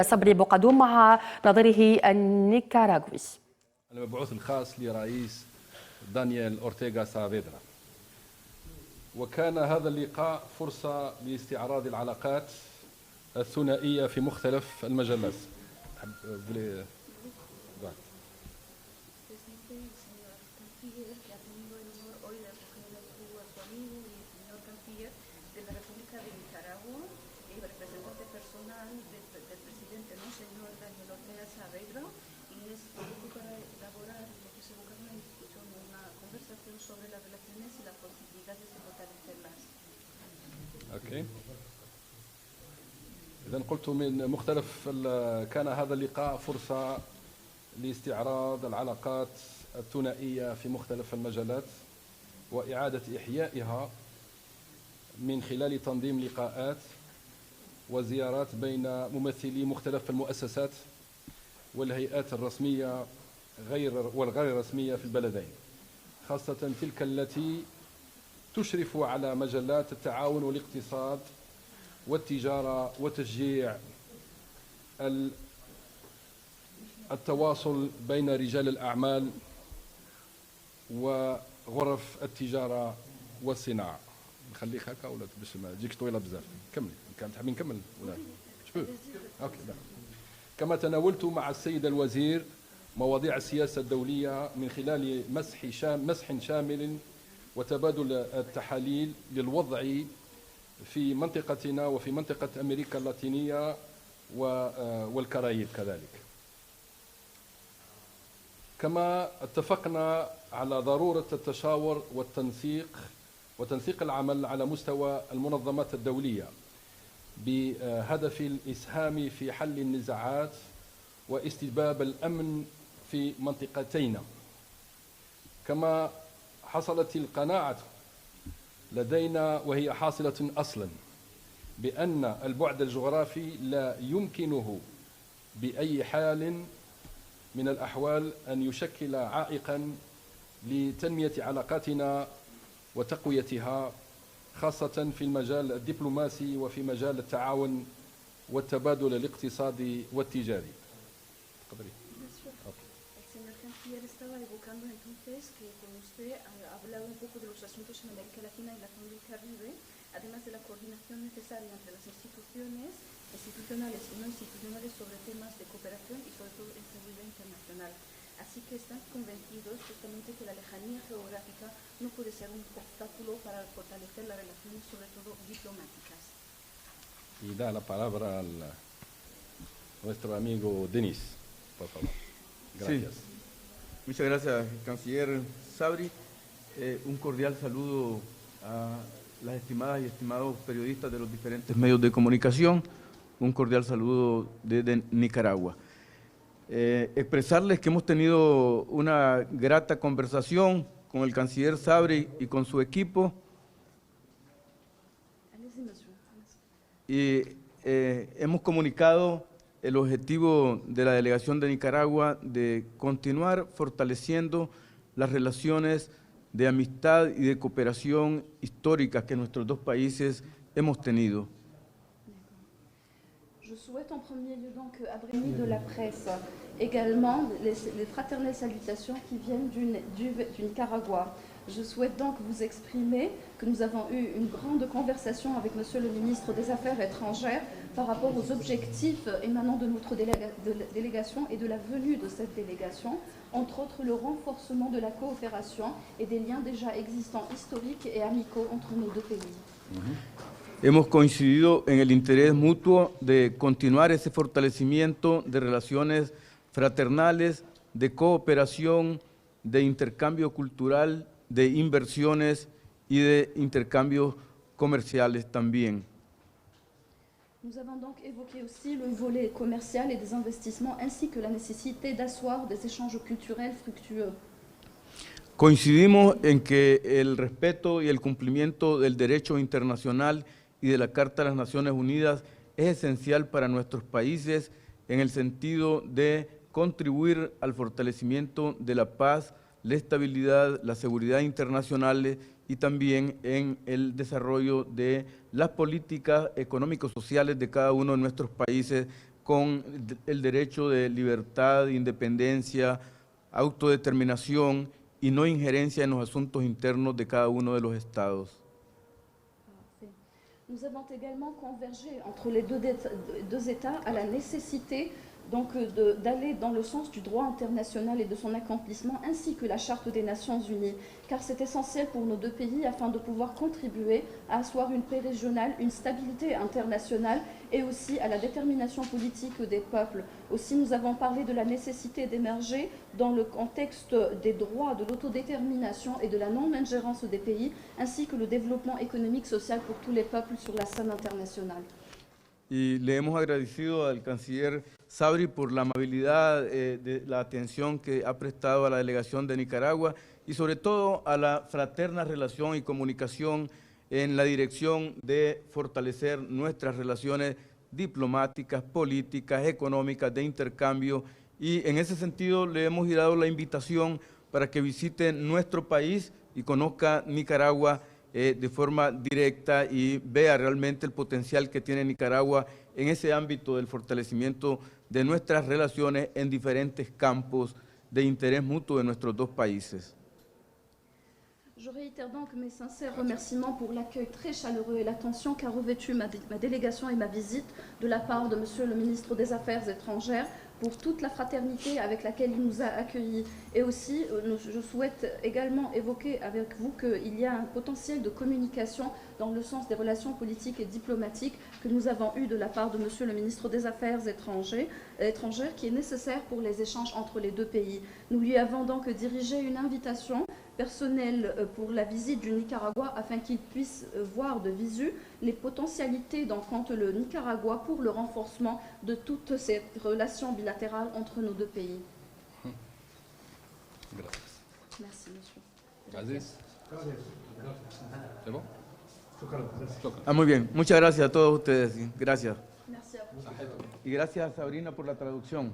صبري بقدوم مع نظيره النيكاراغوي. المبعوث الخاص لرئيس دانيال أورتيغا سافيدرا. وكان هذا اللقاء فرصة لاستعراض العلاقات الثنائية في مختلف المجالات. اوكي. إذا قلت من مختلف كان هذا اللقاء فرصة لاستعراض العلاقات الثنائية في مختلف المجالات وإعادة إحيائها من خلال تنظيم لقاءات وزيارات بين ممثلي مختلف المؤسسات والهيئات الرسمية والغير رسمية في البلدين، خاصة تلك التي تشرف على مجالات التعاون والاقتصاد والتجارة وتشجيع التواصل بين رجال الأعمال وغرف التجارة والصناعة. نخليك هكا ولا باش ما تجيكش طويلة بزاف؟ كملي، كان تحبين نكمل ولا اوكي. لا. كما تناولت مع السيد الوزير مواضيع السياسة الدولية من خلال مسح شامل وتبادل التحاليل للوضع في منطقتنا وفي منطقة أمريكا اللاتينية والكاريب كذلك. كما اتفقنا على ضرورة التشاور وتنسيق العمل على مستوى المنظمات الدولية بهدف الإسهام في حل النزاعات واستتباب الأمن في منطقتينا. كما حصلت القناعة لدينا وهي حاصلة أصلا بأن البعد الجغرافي لا يمكنه بأي حال من الأحوال أن يشكل عائقا لتنمية علاقاتنا وتقويتها، خاصة في المجال الدبلوماسي وفي مجال التعاون والتبادل الاقتصادي والتجاري. Canciller estaba evocando entonces que con usted ha hablado un poco de los asuntos en América Latina y la zona del Caribe, además de la coordinación necesaria entre las instituciones institucionales y no institucionales sobre temas de cooperación y sobre todo en seguridad internacional. Así que están convencidos justamente que la lejanía geográfica no puede ser un obstáculo para fortalecer las relaciones, sobre todo diplomáticas. Y da la palabra a nuestro amigo Denis, por favor. Gracias. Sí. Muchas gracias, Canciller Sabri. Un cordial saludo a las estimadas y estimados periodistas de los diferentes medios de comunicación. Un cordial saludo desde Nicaragua. Expresarles que hemos tenido una grata conversación con el Canciller Sabri y con su equipo. Y hemos comunicado el objetivo de la delegación de Nicaragua de continuar fortaleciendo las relaciones de amistad y de cooperación histórica que nuestros dos países hemos tenido. Je souhaite en premier lieu donc abriter de la presse également les fraternelles salutations qui viennent du Nicaragua. Je souhaite donc vous exprimer que nous avons eu une grande conversation avec Monsieur le ministre des Affaires étrangères par rapport aux objectifs émanant de notre délégation et de la venue de cette délégation, entre autres le renforcement de la coopération et des liens déjà existants historiques et amicaux entre nos deux pays. Hemos coincidido en el interés mutuo de continuar ese fortalecimiento de relaciones fraternales, de cooperación, de intercambio cultural, de inversiones y de intercambios comerciales también. Nous avons donc évoqué aussi le volet commercial et des investissements ainsi que la nécessité d'asseoir des échanges culturels fructueux. Coincidimos en que el respeto y el cumplimiento del derecho internacional y de la Carta de las Naciones Unidas es esencial para nuestros países en el sentido de contribuir al fortalecimiento de la paz, la estabilidad, la seguridad internacionales y también en el desarrollo de las políticas económico-sociales de cada uno de nuestros países con el derecho de libertad, independencia, autodeterminación y no injerencia en los asuntos internos de cada uno de los estados. Parfait. Nous avons également convergé entre les deux États à la nécessité donc d'aller dans le sens du droit international et de son accomplissement, ainsi que la Charte des Nations Unies, car c'est essentiel pour nos deux pays afin de pouvoir contribuer à asseoir une paix régionale, une stabilité internationale et aussi à la détermination politique des peuples. Aussi, nous avons parlé de la nécessité d'émerger dans le contexte des droits, de l'autodétermination et de la non-ingérence des pays, ainsi que le développement économique, social pour tous les peuples sur la scène internationale. Y le hemos agradecido al canciller Sabri por la amabilidad de la atención que ha prestado a la delegación de Nicaragua y sobre todo a la fraterna relación y comunicación en la dirección de fortalecer nuestras relaciones diplomáticas, políticas, económicas, de intercambio, y en ese sentido le hemos dado la invitación para que visite nuestro país y conozca Nicaragua de forma directa y vea realmente el potencial que tiene Nicaragua en ese ámbito del fortalecimiento de nuestras relaciones en diferentes campos de interés mutuo de nuestros dos países. Je réitère donc mes sincères remerciements pour l'accueil très chaleureux et l'attention qu'a revêtu ma délégation et ma visite de la part de Monsieur le ministre des Affaires étrangères, pour toute la fraternité avec laquelle il nous a accueillis. Et aussi, je souhaite également évoquer avec vous qu'il y a un potentiel de communication dans le sens des relations politiques et diplomatiques que nous avons eu de la part de Monsieur le ministre des Affaires étrangères qui est nécessaire pour les échanges entre les deux pays. Nous lui avons donc dirigé une invitation personnelle pour la visite du Nicaragua afin qu'il puisse voir de visu les potentialités d'encontre le Nicaragua pour le renforcement de toutes ces relations bilatérales entre nos deux pays. Gracias. Merci, monsieur. Aziz. C'est bon? Muy bien, muchas gracias a todos ustedes. Gracias. Merci à vous. Y gracias a Sabrina por la traducción.